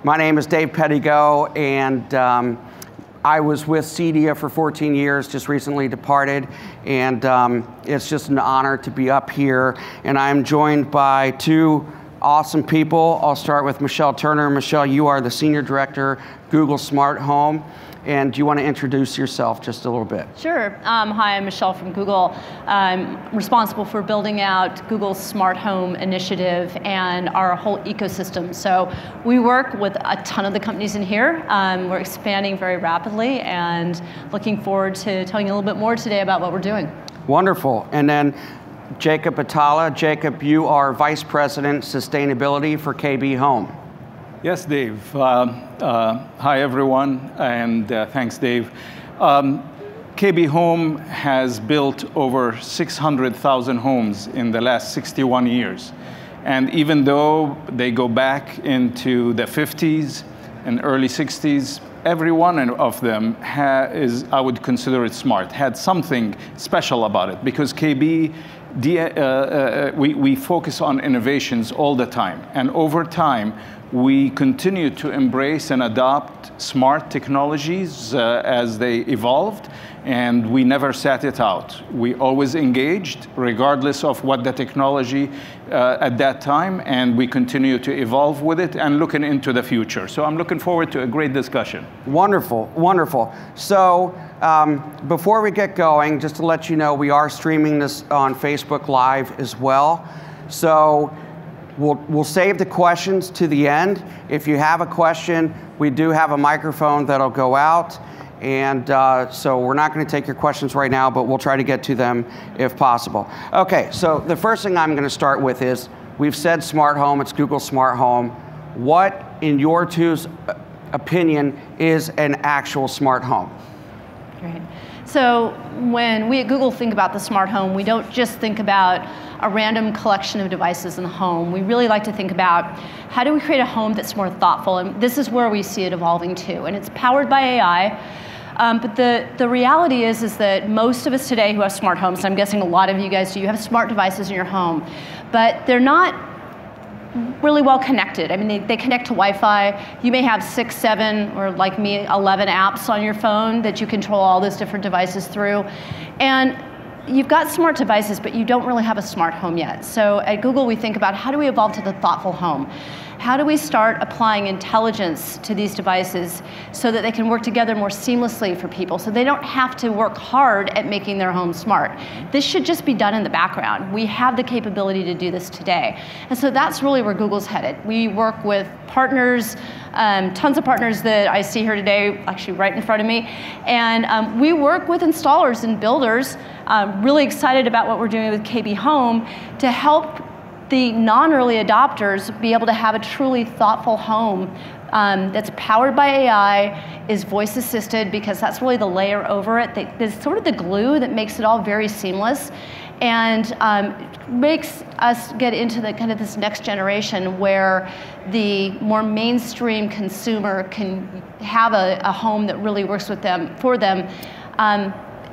My name is Dave Pettigo, and I was with CEDIA for 14 years, just recently departed, and it's just an honor to be up here. And I'm joined by two awesome people. I'll start with Michelle Turner. Michelle, you are the Senior Director, Google Smart Home. And do you want to introduce yourself just a little bit? Sure. Hi, I'm Michelle from Google. I'm responsible for building out Google's Smart Home initiative and our whole ecosystem. So we work with a ton of the companies in here. We're expanding very rapidly and looking forward to telling you a little bit more today about what we're doing. Wonderful. And then Jacob Potala. Jacob, you are Vice President Sustainability for KB Home. Yes, Dave. Hi, everyone, and thanks, Dave. KB Home has built over 600,000 homes in the last 61 years. And even though they go back into the 50s and early 60s, every one of them I would consider it smart, had something special about it, because KB, we focus on innovations all the time. And over time, we continue to embrace and adopt smart technologies as they evolved, and we never sat it out. We always engaged, regardless of what the technology at that time, and we continue to evolve with it and looking into the future. So I'm looking forward to a great discussion. Wonderful, wonderful. So before we get going, just to let you know, we are streaming this on Facebook Live as well. So we'll save the questions to the end. If you have a question, we do have a microphone that'll go out. And so we're not going to take your questions right now, but we'll try to get to them if possible. Okay, so the first thing I'm going to start with is, we've said smart home, it's Google Smart Home. What, in your two's opinion, is an actual smart home? Great. So when we at Google think about the smart home, we don't just think about a random collection of devices in the home. We really like to think about, how do we create a home that's more thoughtful? And this is where we see it evolving to. And it's powered by AI. But the reality is that most of us today who have smart homes, and I'm guessing a lot of you guys do, you have smart devices in your home, but they're not really well connected. I mean, they connect to Wi-Fi. You may have 6, 7, or like me, 11 apps on your phone that you control all those different devices through. And you've got smart devices, but you don't really have a smart home yet. So at Google, we think about, how do we evolve to the thoughtful home? How do we start applying intelligence to these devices so that they can work together more seamlessly for people, so they don't have to work hard at making their home smart? This should just be done in the background. We have the capability to do this today. And so that's really where Google's headed. We work with partners, tons of partners that I see here today, actually right in front of me. And we work with installers and builders, really excited about what we're doing with KB Home to help the non-early adopters be able to have a truly thoughtful home that's powered by AI, is voice assisted, because that's really the layer over it. There's sort of the glue that makes it all very seamless, and makes us get into the kind of this next generation where the more mainstream consumer can have a home that really works with them, for them.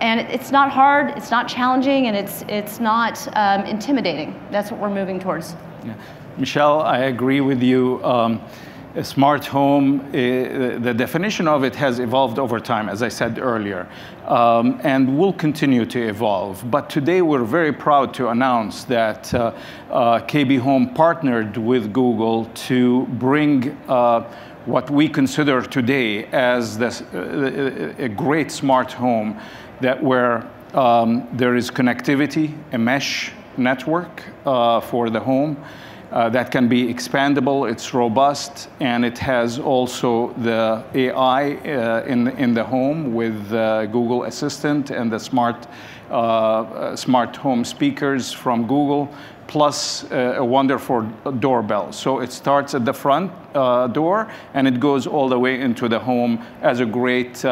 And it's not hard, it's not challenging, and it's not intimidating. That's what we're moving towards. Yeah. Michelle, I agree with you. A smart home, the definition of it has evolved over time, as I said earlier, and will continue to evolve. But today we're very proud to announce that KB Home partnered with Google to bring what we consider today as a great smart home, where there is connectivity, a mesh network for the home that can be expandable, it's robust, and it has also the AI in the home with Google Assistant and the smart home speakers from Google, plus a wonderful doorbell. So it starts at the front door, and it goes all the way into the home as a great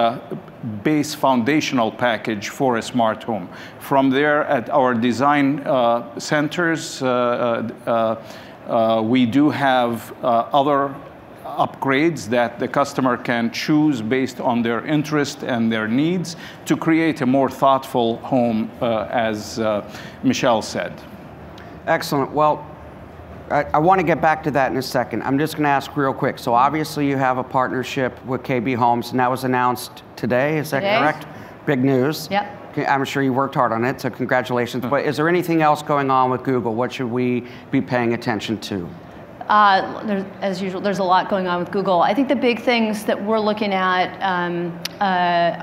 base foundational package for a smart home. From there, at our design centers, we do have other upgrades that the customer can choose based on their interest and their needs to create a more thoughtful home, as Michelle said. Excellent. Well, I want to get back to that in a second. I'm just going to ask real quick. So obviously you have a partnership with KB Homes, and that was announced today, is that correct? Big news. Yep. I'm sure you worked hard on it, so congratulations. But is there anything else going on with Google? What should we be paying attention to? As usual, there's a lot going on with Google. I think the big things that we're looking at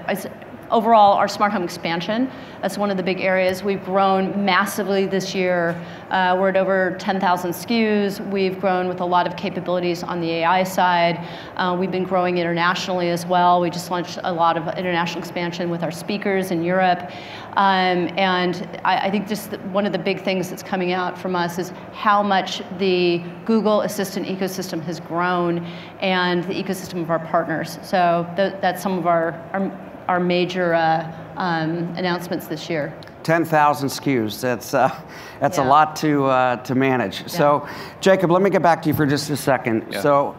is overall our smart home expansion. That's one of the big areas. We've grown massively this year. We're at over 10,000 SKUs. We've grown with a lot of capabilities on the AI side. We've been growing internationally as well. We just launched a lot of international expansion with our speakers in Europe. And I think just one of the big things that's coming out from us is how much the Google Assistant ecosystem has grown and the ecosystem of our partners. So that's some of our major announcements this year. 10,000 SKUs. That's a lot to manage. Yeah. So, Jacob, let me get back to you for just a second. Yeah.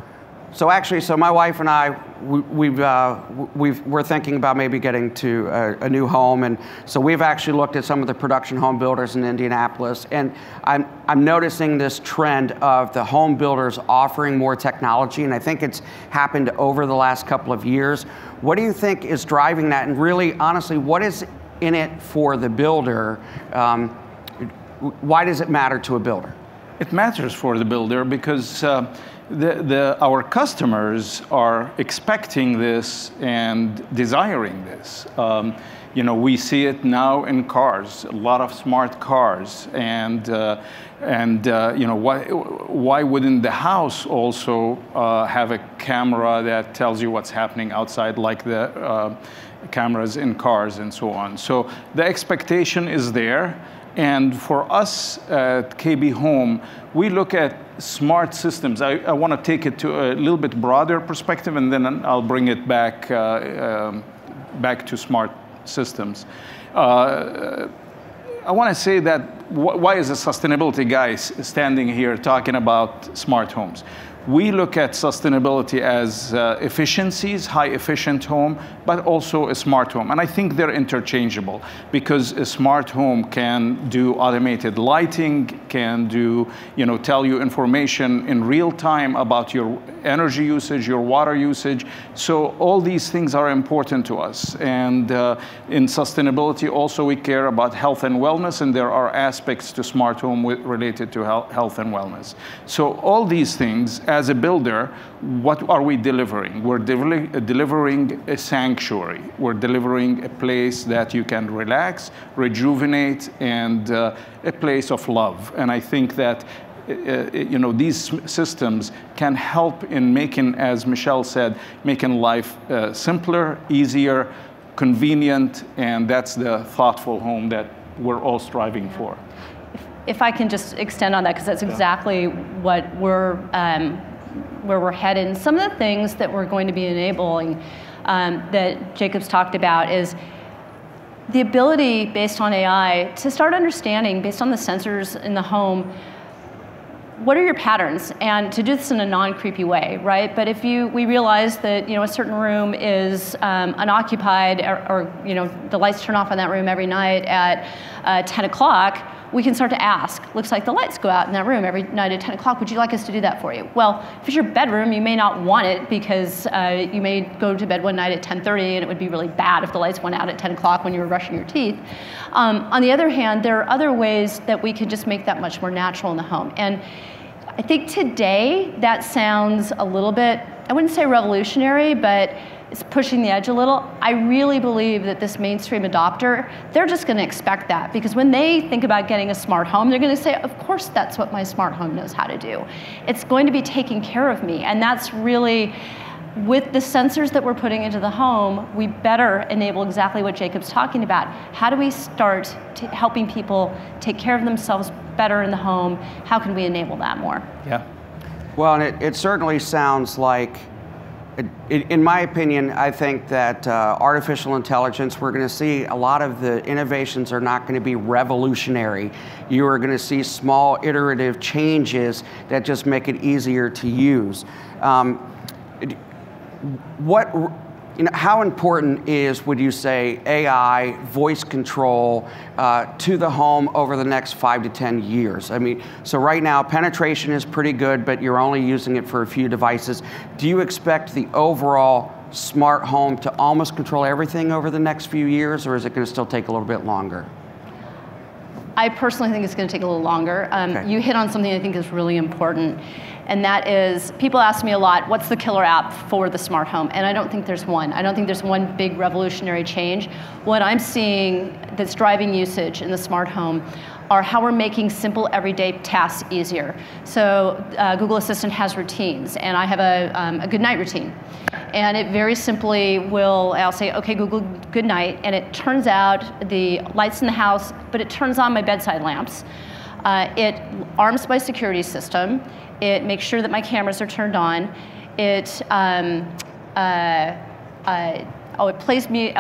So actually, my wife and I, we're thinking about maybe getting to a new home, and so we've actually looked at some of the production home builders in Indianapolis, and I'm noticing this trend of the home builders offering more technology, and I think it's happened over the last couple of years. What do you think is driving that, and really, honestly, what is in it for the builder? Why does it matter to a builder? It matters for the builder because our customers are expecting this and desiring this. We see it now in cars, a lot of smart cars, and why wouldn't the house also have a camera that tells you what's happening outside, like the cameras in cars and so on? So the expectation is there. And for us at KB Home, we look at smart systems. I want to take it to a little bit broader perspective, and then I'll bring it back to smart systems. I want to say that why is a sustainability guy standing here talking about smart homes? We look at sustainability as efficiencies, high efficient home, but also a smart home. And I think they're interchangeable because a smart home can do automated lighting, can do, tell you information in real time about your energy usage, your water usage. So all these things are important to us. And in sustainability also we care about health and wellness, and there are aspects to smart home related to health and wellness. So all these things, as a builder, what are we delivering? We're delivering a sanctuary. We're delivering a place that you can relax, rejuvenate, and a place of love. And I think that these systems can help in making, as Michelle said, making life simpler, easier, convenient, and that's the thoughtful home that we're all striving for. If I can just extend on that, because that's exactly what where we're headed. And some of the things that we're going to be enabling that Jacob's talked about is the ability, based on AI, to start understanding, based on the sensors in the home, what are your patterns, and to do this in a non-creepy way, right? But if we realize that a certain room is unoccupied, or the lights turn off in that room every night at 10 o'clock, we can start to ask. Looks like the lights go out in that room every night at 10 o'clock. Would you like us to do that for you? Well, if it's your bedroom, you may not want it because you may go to bed one night at 10:30, and it would be really bad if the lights went out at 10 o'clock when you were brushing your teeth. On the other hand, there are other ways that we could just make that much more natural in the home. And I think today that sounds a little bit, I wouldn't say revolutionary, but it's pushing the edge a little. I really believe that this mainstream adopter, they're just going to expect that, because when they think about getting a smart home, they're going to say, of course that's what my smart home knows how to do. It's going to be taking care of me. And that's really, with the sensors that we're putting into the home, we better enable exactly what Jacob's talking about. How do we start helping people take care of themselves better in the home? How can we enable that more? Yeah. Well, and it certainly sounds like, in my opinion, I think that artificial intelligence, we're going to see a lot of the innovations are not going to be revolutionary. You are going to see small iterative changes that just make it easier to use. how important would you say, AI, voice control to the home over the next 5 to 10 years? I mean, so right now, penetration is pretty good, but you're only using it for a few devices. Do you expect the overall smart home to almost control everything over the next few years, or is it going to still take a little bit longer? I personally think it's going to take a little longer. Okay. You hit on something I think is really important, and that is, people ask me a lot, what's the killer app for the smart home? And I don't think there's one. I don't think there's one big revolutionary change. What I'm seeing that's driving usage in the smart home are how we're making simple everyday tasks easier. So Google Assistant has routines, and I have a good night routine. And it very simply I'll say, okay, Google, good night, and it turns out the lights in the house, but it turns on my bedside lamps. It arms my security system. It makes sure that my cameras are turned on. It plays me,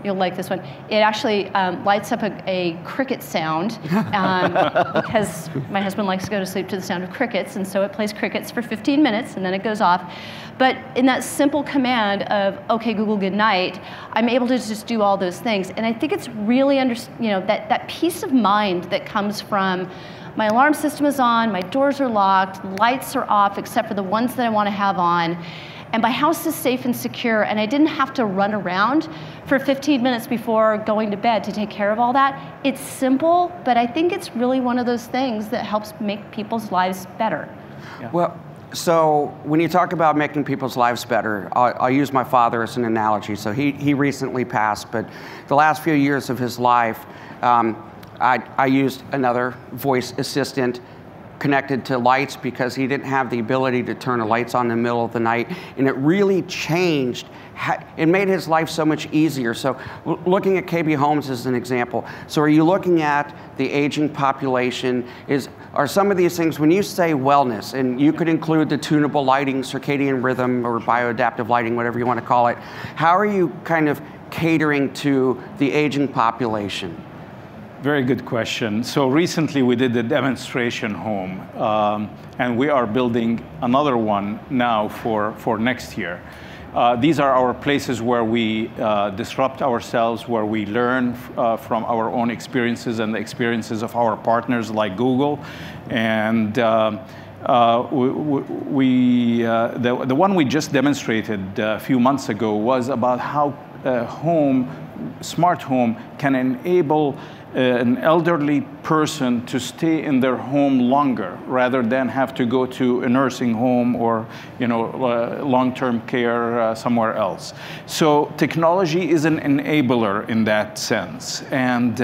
you'll like this one. It actually lights up a cricket sound because my husband likes to go to sleep to the sound of crickets, and so it plays crickets for 15 minutes and then it goes off. But in that simple command of, okay, Google, good night, I'm able to just do all those things. And I think it's really, that peace of mind that comes from my alarm system is on, my doors are locked, lights are off except for the ones that I want to have on, and my house is safe and secure, and I didn't have to run around for 15 minutes before going to bed to take care of all that. It's simple, but I think it's really one of those things that helps make people's lives better. Yeah. Well, so when you talk about making people's lives better, I'll use my father as an analogy. So he recently passed, but the last few years of his life, I used another voice assistant connected to lights because he didn't have the ability to turn the lights on in the middle of the night, and it really changed. It made his life so much easier. So looking at KB Homes as an example, so are you looking at the aging population? Are some of these things, when you say wellness, and you could include the tunable lighting, circadian rhythm, or bioadaptive lighting, whatever you want to call it, how are you kind of catering to the aging population? Very good question. So recently we did a demonstration home, and we are building another one now for next year. These are our places where we disrupt ourselves, where we learn from our own experiences and the experiences of our partners like Google. And the one we just demonstrated a few months ago was about how a smart home can enable an elderly person to stay in their home longer rather than have to go to a nursing home or long-term care somewhere else. So technology is an enabler in that sense. And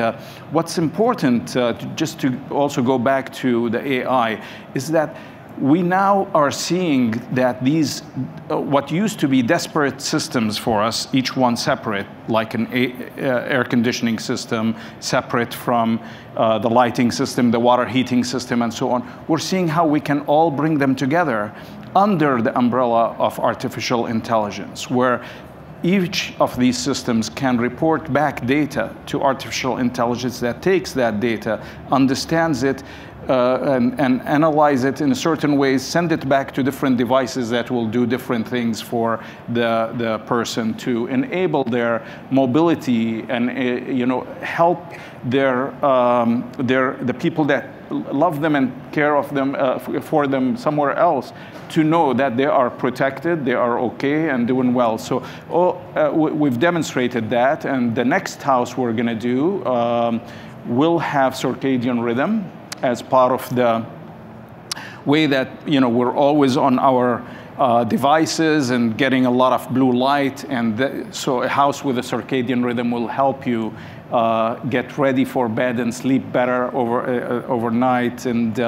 what's important, just to also go back to the AI, is that we now are seeing that these, what used to be disparate systems for us, each one separate, like an air conditioning system, separate from the lighting system, the water heating system, and so on, we're seeing how we can all bring them together under the umbrella of artificial intelligence, where each of these systems can report back data to artificial intelligence that takes that data, understands it, and analyze it in certain ways, send it back to different devices that will do different things for the person to enable their mobility and help the people that love them and care of them for them somewhere else to know that they are protected, they are okay and doing well. So we've demonstrated that, and the next house we're going to do will have circadian rhythm as part of the way that we're always on our devices and getting a lot of blue light, and so a house with a circadian rhythm will help you get ready for bed and sleep better overnight, and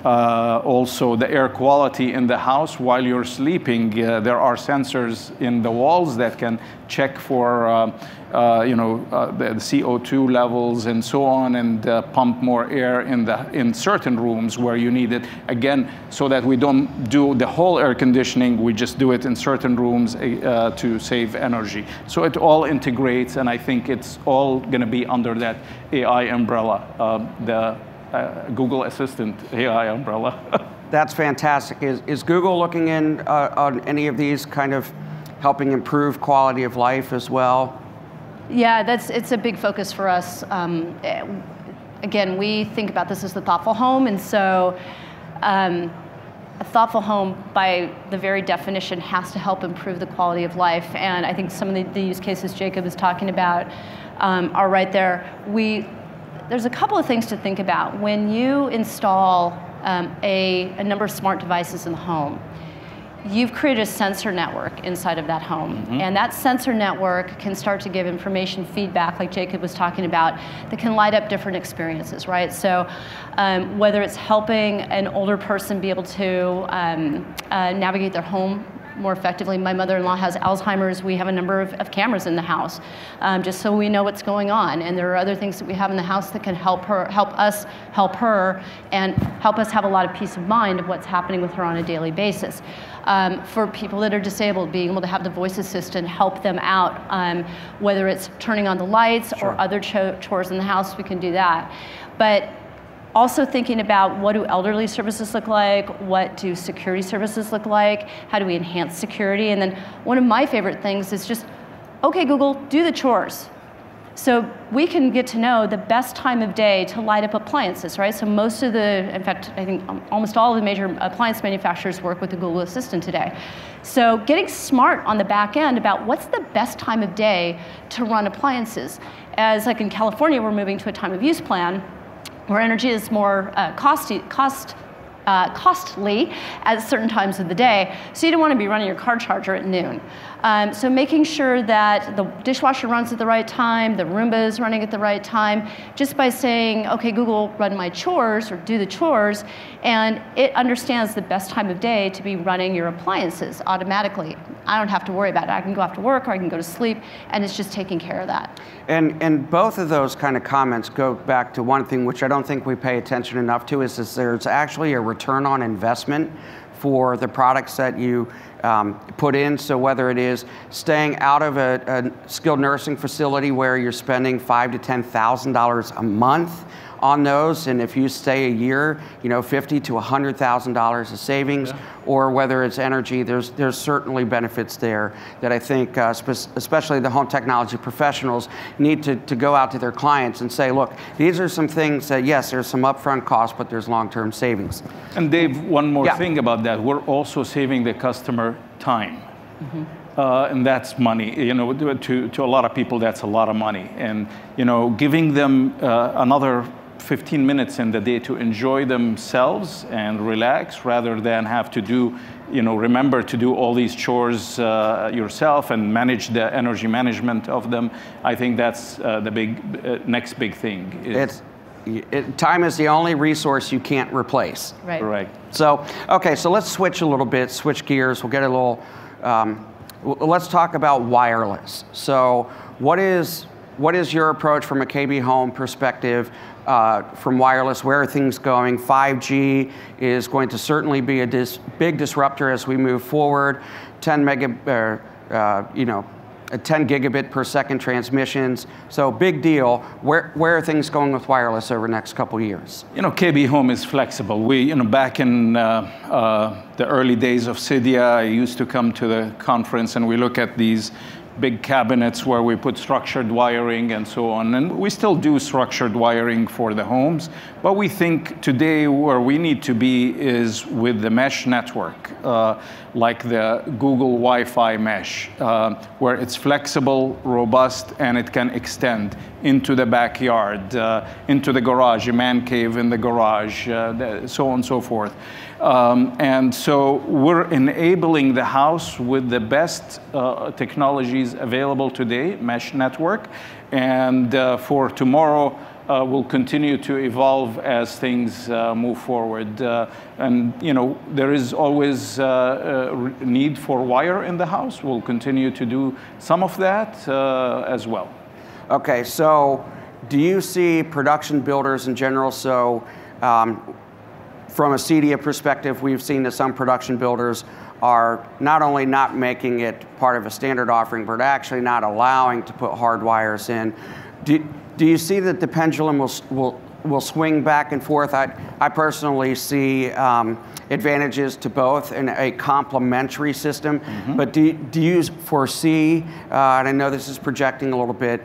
also the air quality in the house while you're sleeping. There are sensors in the walls that can check for the CO2 levels and so on, and pump more air in certain rooms where you need it. Again, so that we don't do the whole air conditioning, we just do it in certain rooms to save energy. So it all integrates, and I think it's all going to be under that AI umbrella, the Google Assistant AI umbrella. That's fantastic. Is Google looking in on any of these kind of helping improve quality of life as well? Yeah, it's a big focus for us. Again, we think about this as the thoughtful home, and so a thoughtful home, by the very definition, has to help improve the quality of life. And I think some of the use cases Jacob is talking about are right there. There's a couple of things to think about. When you install a number of smart devices in the home, you've created a sensor network inside of that home. Mm-hmm. And that sensor network can start to give information feedback, like Jacob was talking about, that can light up different experiences, right? So whether it's helping an older person be able to navigate their home more effectively. My mother-in-law has Alzheimer's. We have a number of cameras in the house, just so we know what's going on. And there are other things that we have in the house that can help us help her, and help us have a lot of peace of mind of what's happening with her on a daily basis. For people that are disabled, being able to have the voice assistant help them out, whether it's turning on the lights or other chores in the house, we can do that. But also thinking about, what do elderly services look like? What do security services look like? How do we enhance security? And then one of my favorite things is just, okay, Google, do the chores. So we can get to know the best time of day to light up appliances, right? So most of in fact, I think almost all of the major appliance manufacturers work with the Google Assistant today. So getting smart on the back end about what's the best time of day to run appliances. As like in California, we're moving to a time of use plan where energy is more costly at certain times of the day, so you don't want to be running your car charger at noon. So making sure that the dishwasher runs at the right time, the Roomba is running at the right time, just by saying, okay, Google, run my chores, or do the chores, and it understands the best time of day to be running your appliances automatically. I don't have to worry about it. I can go after work, or I can go to sleep, and it's just taking care of that. And both of those kind of comments go back to one thing which I don't think we pay attention enough to, is there's actually a return on investment for the products that you put in. So whether it is staying out of a skilled nursing facility where you're spending $5,000 to $10,000 a month on those, and if you stay a year, $50,000 to $100,000 of savings, or whether it's energy, there's certainly benefits there that I think, especially the home technology professionals, need to go out to their clients and say, look, these are some things that, yes, there's some upfront costs, but there's long-term savings. And Dave, one more thing about that. We're also saving the customer time. Mm-hmm. And that's money. To a lot of people, that's a lot of money. And giving them another 15 minutes in the day to enjoy themselves and relax, rather than have to do, remember to do all these chores yourself and manage the energy management of them. I think that's the next big thing. Time is the only resource you can't replace. Right. So, okay, so let's switch a little bit, switch gears. We'll get a little, let's talk about wireless. So what is your approach from a KB Home perspective from wireless? Where are things going? 5G is going to certainly be a big disruptor as we move forward. 10 gigabit per second transmissions. So big deal. Where are things going with wireless over the next couple of years? KB Home is flexible. We, back in the early days of CEDIA, I used to come to the conference and we look at these big cabinets where we put structured wiring and so on. And we still do structured wiring for the homes, but we think today where we need to be is with the mesh network, like the Google Wi-Fi mesh, where it's flexible, robust, and it can extend into the backyard, into the garage, a man cave in the garage, so on and so forth. And so we're enabling the house with the best technologies available today, mesh network, and for tomorrow will continue to evolve as things move forward. And there is always a need for wire in the house. We'll continue to do some of that as well. Okay, so do you see production builders in general? So from a CEDIA perspective, we've seen that some production builders are not only not making it part of a standard offering, but actually not allowing to put hard wires in. do you see that the pendulum will swing back and forth? I personally see advantages to both in a complementary system, but do you foresee, and I know this is projecting a little bit,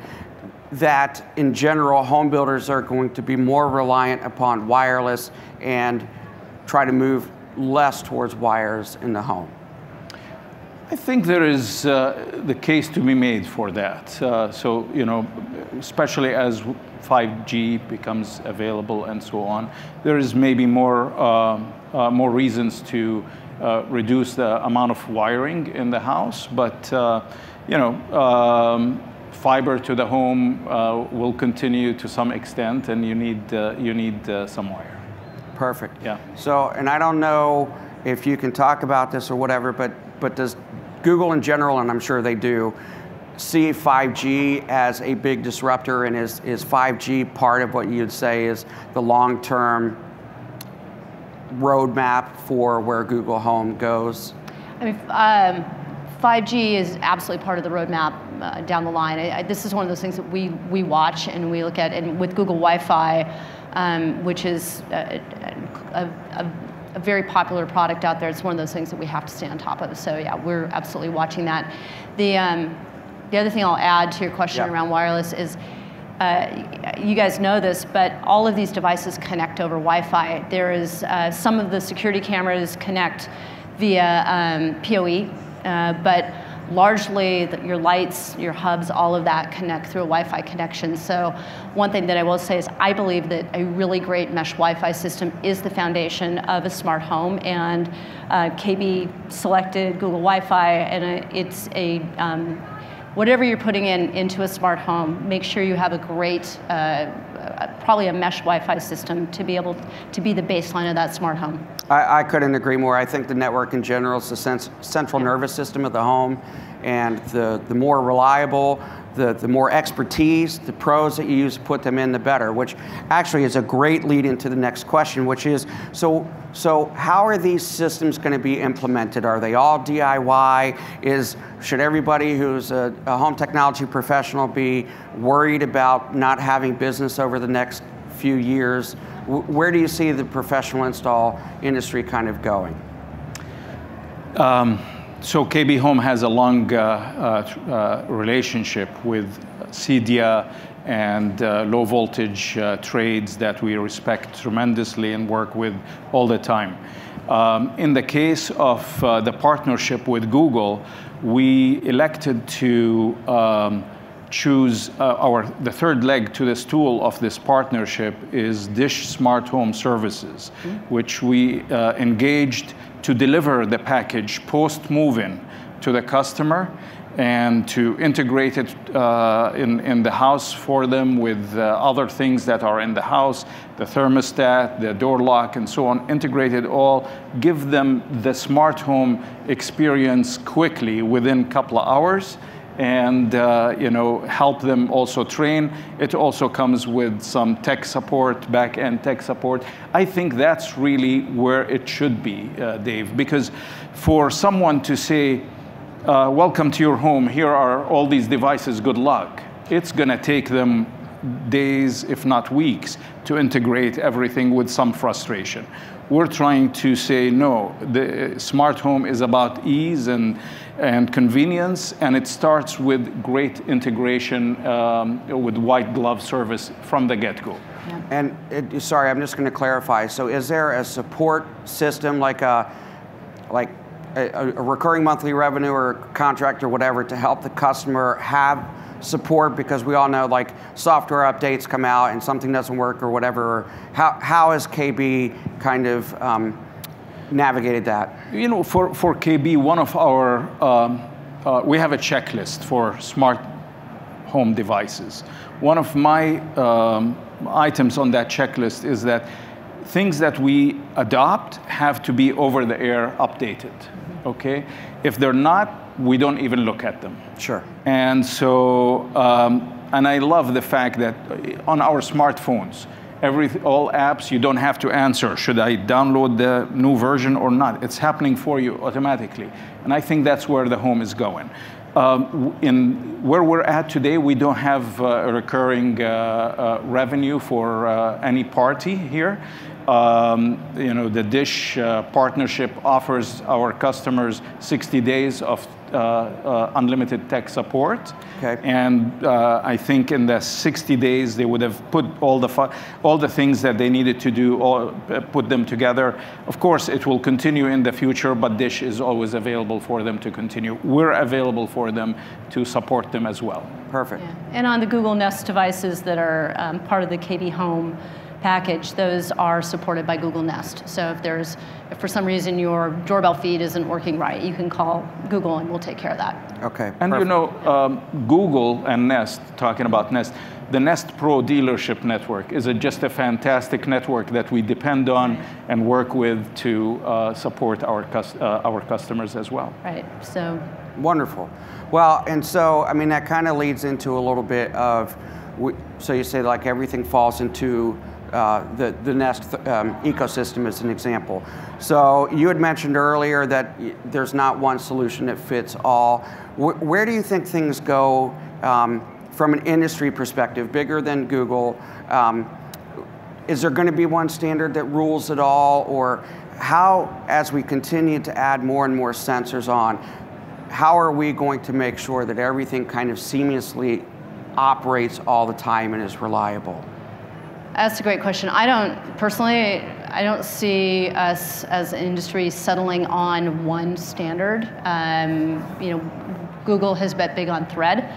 that in general home builders are going to be more reliant upon wireless and try to move less towards wires in the home? I think there is the case to be made for that. So, you know, especially as 5G becomes available and so on, there is maybe more reasons to reduce the amount of wiring in the house. But, you know, fiber to the home will continue to some extent, and you need some wire. Perfect. Yeah. So, and I don't know if you can talk about this or whatever, but does Google in general, and I'm sure they do, see 5G as a big disruptor, and is 5G part of what you'd say is the long-term roadmap for where Google Home goes? I mean, 5G is absolutely part of the roadmap down the line. This is one of those things that we watch and we look at, and with Google Wi-Fi, which is a very popular product out there. It's one of those things that we have to stay on top of. So yeah, we're absolutely watching that. The other thing I'll add to your question around wireless is, you guys know this, but all of these devices connect over Wi-Fi. There is some of the security cameras connect via PoE, but largely your lights, your hubs, all of that connect through a Wi-Fi connection. So one thing that I will say is I believe that a really great mesh Wi-Fi system is the foundation of a smart home, and KB selected Google Wi-Fi, and it's a whatever you're putting into a smart home, make sure you have a great, probably a mesh Wi-Fi system to be able to be the baseline of that smart home. I couldn't agree more. I think the network in general is the central nervous system of the home, and the more reliable, the more expertise, the pros that you use to put them in, the better, which actually is a great lead into the next question, which is, so how are these systems going to be implemented? Are they all DIY? Should everybody who's a home technology professional be worried about not having business over the next few years? Where do you see the professional install industry kind of going? So KB Home has a long relationship with CEDIA and low voltage trades that we respect tremendously and work with all the time. In the case of the partnership with Google, we elected to choose the third leg to the stool of this partnership is Dish Smart Home Services, which we engaged to deliver the package post-move-in to the customer and to integrate it in the house for them with other things that are in the house, the thermostat, the door lock, and so on, integrate it all, give them the smart home experience quickly within a couple of hours, and you know, help them also train. It also comes with some tech support, back-end tech support. I think that's really where it should be, Dave, because for someone to say, welcome to your home, here are all these devices, good luck, it's going to take them days, if not weeks, to integrate everything with some frustration. We're trying to say, no, the smart home is about ease and convenience, and it starts with great integration with white glove service from the get-go. Yeah. And sorry, I'm just going to clarify. So is there a support system like a recurring monthly revenue or contract or whatever to help the customer have support? Because we all know, like, software updates come out and something doesn't work or whatever. How has KB kind of navigated that? You know, for KB, one of our, we have a checklist for smart home devices. One of my items on that checklist is that things that we adopt have to be over-the-air updated, okay? If they're not, we don't even look at them. Sure. And so, and I love the fact that on our smartphones, all apps, you don't have to answer, should I download the new version or not? It's happening for you automatically. And I think that's where the home is going. In where we're at today, we don't have a recurring revenue for any party here. The Dish partnership offers our customers 60 days of unlimited tech support. Okay. And I think in the 60 days, they would have put all the things that they needed to do, put them together. Of course, it will continue in the future, but Dish is always available for them to continue. We're available for them to support them as well. Perfect. Yeah. And on the Google Nest devices that are part of the KB Home package, those are supported by Google Nest. So if for some reason your doorbell feed isn't working right, you can call Google and we'll take care of that. Okay. And perfect. Google and Nest, talking about Nest, the Nest Pro dealership network is just a fantastic network that we depend on and work with to support our customers as well. Right. So wonderful. Well, and so I mean that kind of leads into a little bit of, so you say like everything falls into the Nest ecosystem as an example. So you had mentioned earlier that there's not one solution that fits all. Where do you think things go from an industry perspective, bigger than Google? Is there going to be one standard that rules it all? Or how, as we continue to add more and more sensors on, how are we going to make sure that everything kind of seamlessly operates all the time and is reliable? That's a great question. I don't see us as an industry settling on one standard. Google has bet big on Thread.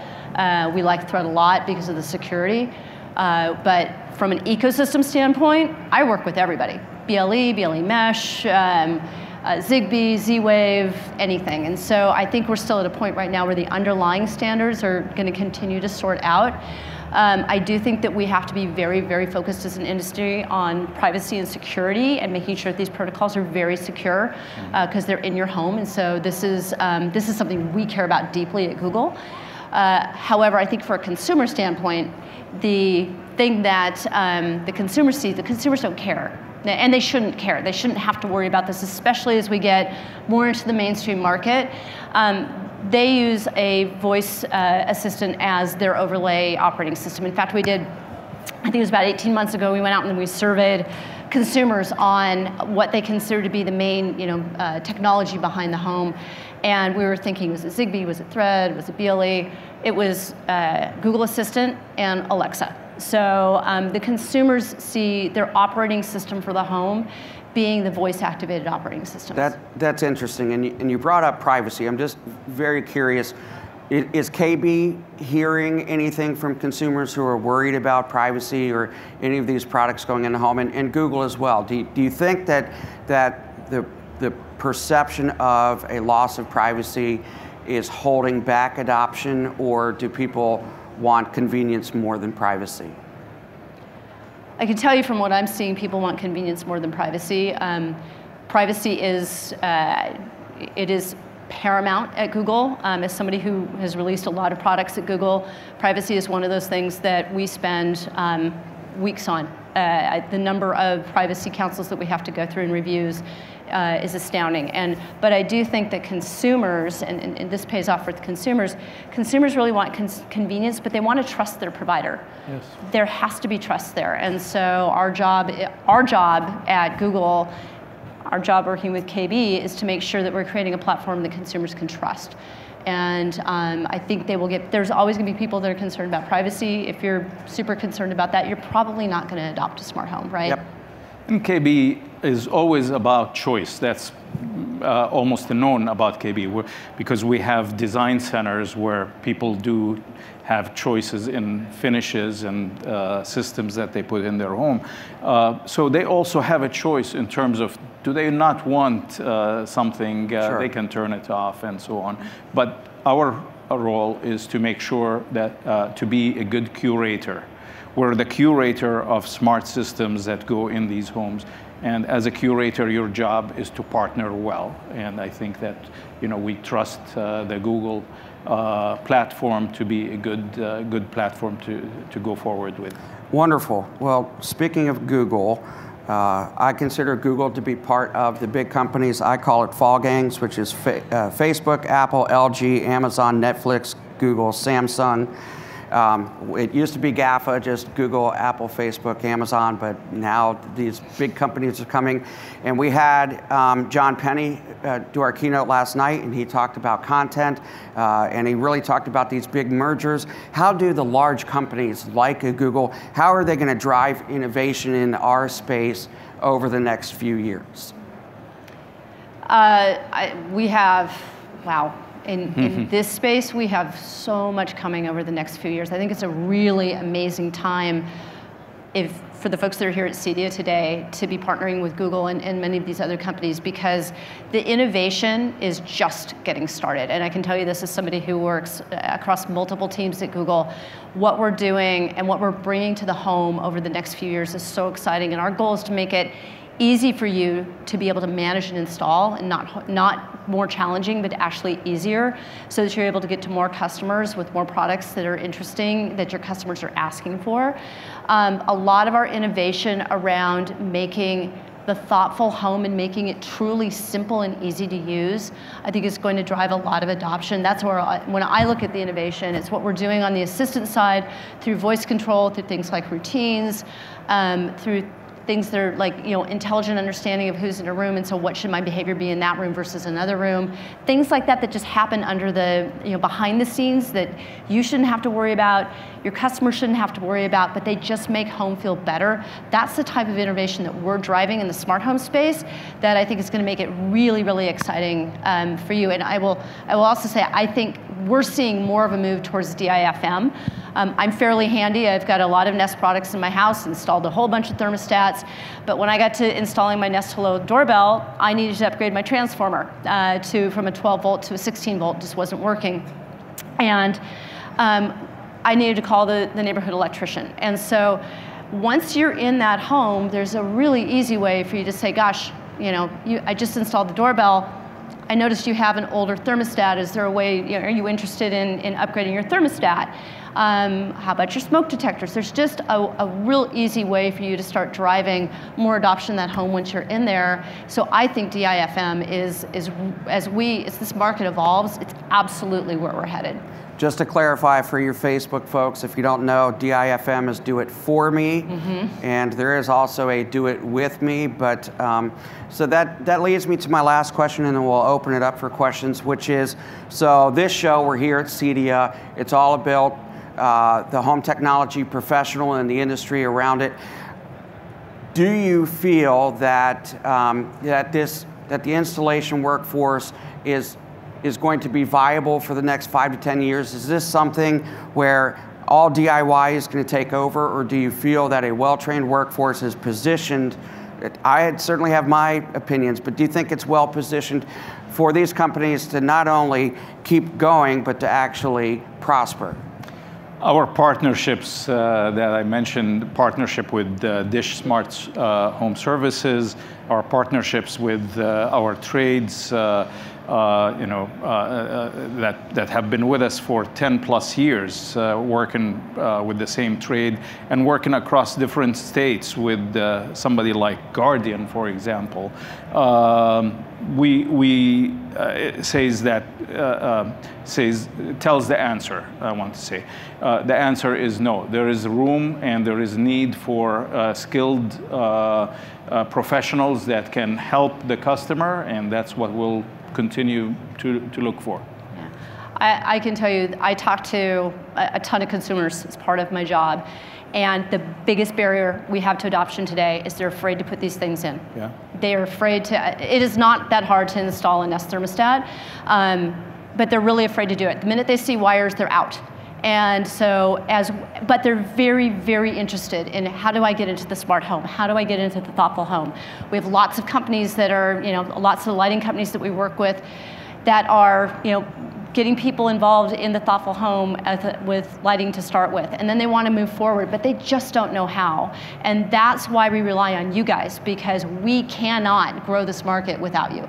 We like Thread a lot because of the security. But from an ecosystem standpoint, I work with everybody. BLE Mesh, Zigbee, Z-Wave, anything. And so I think we're still at a point right now where the underlying standards are going to continue to sort out. I do think that we have to be very, very focused as an industry on privacy and security and making sure that these protocols are very secure because they're in your home. And so this is something we care about deeply at Google. However, I think for a consumer standpoint, the thing that the consumers see, the consumers don't care. And they shouldn't care. They shouldn't have to worry about this, especially as we get more into the mainstream market. They use a voice assistant as their overlay operating system. In fact, we did, I think it was about 18 months ago, we went out and we surveyed consumers on what they consider to be the main technology behind the home. And we were thinking, was it Zigbee, was it Thread, was it BLE? It was Google Assistant and Alexa. So the consumers see their operating system for the home being the voice-activated operating system. That's interesting, and you brought up privacy. I'm just very curious. Is KB hearing anything from consumers who are worried about privacy or any of these products going in the home, and Google as well? Do you think that the perception of a loss of privacy is holding back adoption, or do people want convenience more than privacy? I can tell you from what I'm seeing, people want convenience more than privacy. Privacy is paramount at Google. As somebody who has released a lot of products at Google, privacy is one of those things that we spend weeks on. The number of privacy councils that we have to go through and reviews is astounding. But I do think that consumers, and this pays off for the consumers really want convenience, but they want to trust their provider. Yes. There has to be trust there. And so our job at Google, our job working with KB is to make sure that we're creating a platform that consumers can trust. And I think there's always going to be people that are concerned about privacy. If you're super concerned about that, you're probably not going to adopt a smart home, right? Yep. And KB is always about choice. That's almost known about KB, because we have design centers where people do have choices in finishes and systems that they put in their home. So they also have a choice in terms of, do they not want something, Sure. They can turn it off and so on. But our role is to make sure that to be a good curator. We're the curator of smart systems that go in these homes. And as a curator, your job is to partner well. And I think that we trust the Google platform to be a good platform to go forward with. Wonderful. Well, speaking of Google, I consider Google to be part of the big companies. I call it fall gangs, which is Facebook, Apple, LG, Amazon, Netflix, Google, Samsung. It used to be GAFA, just Google, Apple, Facebook, Amazon, but now these big companies are coming. And we had John Penny do our keynote last night, and he talked about content, and he really talked about these big mergers. How do the large companies like Google, how are they going to drive innovation in our space over the next few years? We have, wow. In this space, we have so much coming over the next few years. I think it's a really amazing time for the folks that are here at CEDIA today to be partnering with Google and many of these other companies, because the innovation is just getting started. And I can tell you this as somebody who works across multiple teams at Google. What we're doing and what we're bringing to the home over the next few years is so exciting. And our goal is to make it easy for you to be able to manage and install, and not more challenging, but actually easier, so that you're able to get to more customers with more products that are interesting, that your customers are asking for. A lot of our innovation around making the thoughtful home and making it truly simple and easy to use, I think is going to drive a lot of adoption. That's where, when I look at the innovation, it's what we're doing on the assistant side through voice control, through things like routines, through things that are like, intelligent understanding of who's in a room, and so what should my behavior be in that room versus another room. Things like that just happen under the, behind the scenes that you shouldn't have to worry about, your customers shouldn't have to worry about, but they just make home feel better. That's the type of innovation that we're driving in the smart home space that I think is going to make it really, really exciting for you. And I will also say, I think we're seeing more of a move towards DIFM. I'm fairly handy. I've got a lot of Nest products in my house, installed a whole bunch of thermostats. But when I got to installing my Nest Hello doorbell, I needed to upgrade my transformer from a 12 volt to a 16 volt. It just wasn't working. And I needed to call the neighborhood electrician. And so once you're in that home, there's a really easy way for you to say, gosh, I just installed the doorbell. I noticed you have an older thermostat. Is there a way, are you interested in upgrading your thermostat? How about your smoke detectors? There's just a real easy way for you to start driving more adoption in that home once you're in there. So I think DIFM is as this market evolves, it's absolutely where we're headed. Just to clarify for your Facebook folks, if you don't know, DIFM is Do It For Me, and there is also a Do It With Me. But so that leads me to my last question, and then we'll open it up for questions, which is, so this show, we're here at CEDIA, it's all about the home technology professional and the industry around it. Do you feel that that the installation workforce is going to be viable for the next 5 to 10 years? Is this something where all DIY is going to take over, or do you feel that a well-trained workforce is positioned? I certainly have my opinions, but do you think it's well positioned for these companies to not only keep going, but to actually prosper? Our partnerships that I mentioned, partnership with Dish Smart Home Services, our partnerships with our trades, that have been with us for 10 plus years, working with the same trade and working across different states with somebody like Guardian, for example. Tells the answer, I want to say. The answer is no. There is room and there is need for skilled professionals that can help the customer, and that's what we'll continue to look for. Yeah. I can tell you, I talk to a ton of consumers as part of my job, and the biggest barrier we have to adoption today is they're afraid to put these things in. Yeah. They are afraid to, it is not that hard to install a Nest thermostat, but they're really afraid to do it. The minute they see wires, they're out. And so, but they're very, very interested in, how do I get into the smart home? How do I get into the thoughtful home? We have lots of companies that are, lots of the lighting companies that we work with that are, getting people involved in the thoughtful home with lighting to start with. And then they want to move forward, but they just don't know how. And that's why we rely on you guys, because we cannot grow this market without you.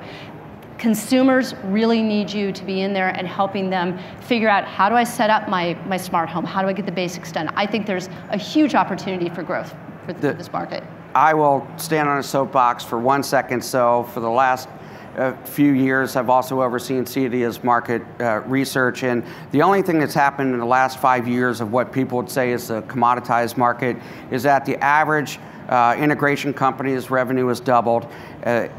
Consumers really need you to be in there and helping them figure out, how do I set up my smart home? How do I get the basics done? I think there's a huge opportunity for growth for this market. I will stand on a soapbox for 1 second. So for the last few years, I've also overseen CEDIA's market research, and the only thing that's happened in the last 5 years of what people would say is a commoditized market is that the average integration company's revenue has doubled,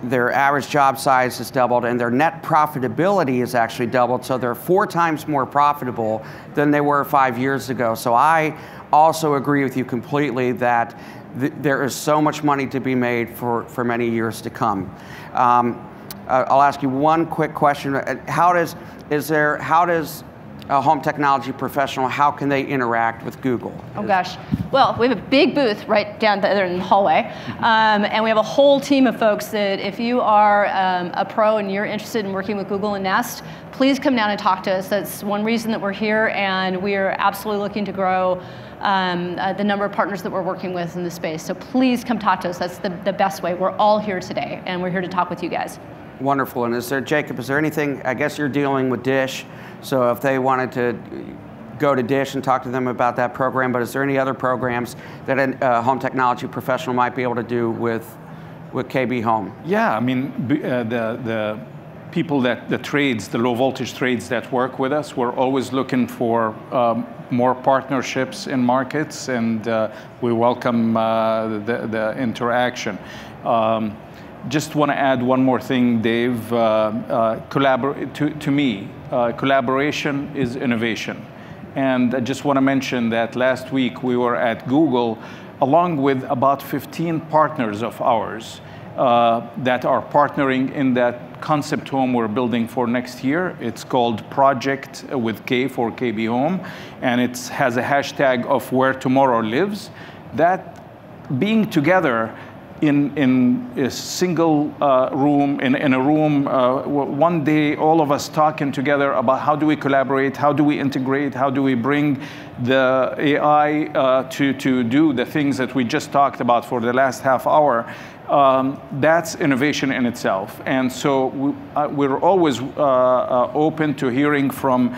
their average job size has doubled, and their net profitability has actually doubled, so they're 4 times more profitable than they were 5 years ago. So I also agree with you completely that there is so much money to be made for many years to come. I'll ask you one quick question. How does a home technology professional, how can they interact with Google? Oh gosh. Well, we have a big booth right down there in the hallway. And we have a whole team of folks that if you are a pro and you're interested in working with Google and Nest, please come down and talk to us. That's one reason that we're here, and we are absolutely looking to grow the number of partners that we're working with in the space. So please come talk to us. That's the best way. We're all here today, and we're here to talk with you guys. Wonderful. And Jacob, is there anything, I guess you're dealing with Dish, so if they wanted to go to Dish and talk to them about that program, but is there any other programs that a home technology professional might be able to do with KB Home? Yeah, I mean, the people the trades, the low voltage trades that work with us, we're always looking for more partnerships in markets, and we welcome the interaction. Just want to add one more thing, Dave. To me, collaboration is innovation. And I just want to mention that last week we were at Google along with about 15 partners of ours that are partnering in that concept home we're building for next year. It's called Project with K for KB Home, and it has a hashtag of Where Tomorrow Lives. That being together in a single room, in a room, one day, all of us talking together about how do we collaborate, how do we integrate, how do we bring the AI to do the things that we just talked about for the last half hour. That's innovation in itself. And so we're always open to hearing from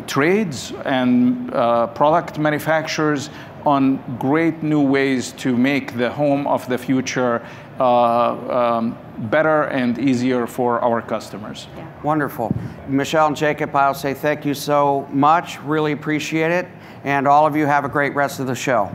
trades and product manufacturers on great new ways to make the home of the future better and easier for our customers. Yeah. Wonderful. Michelle and Jacob, I'll say thank you so much. Really appreciate it. And all of you have a great rest of the show.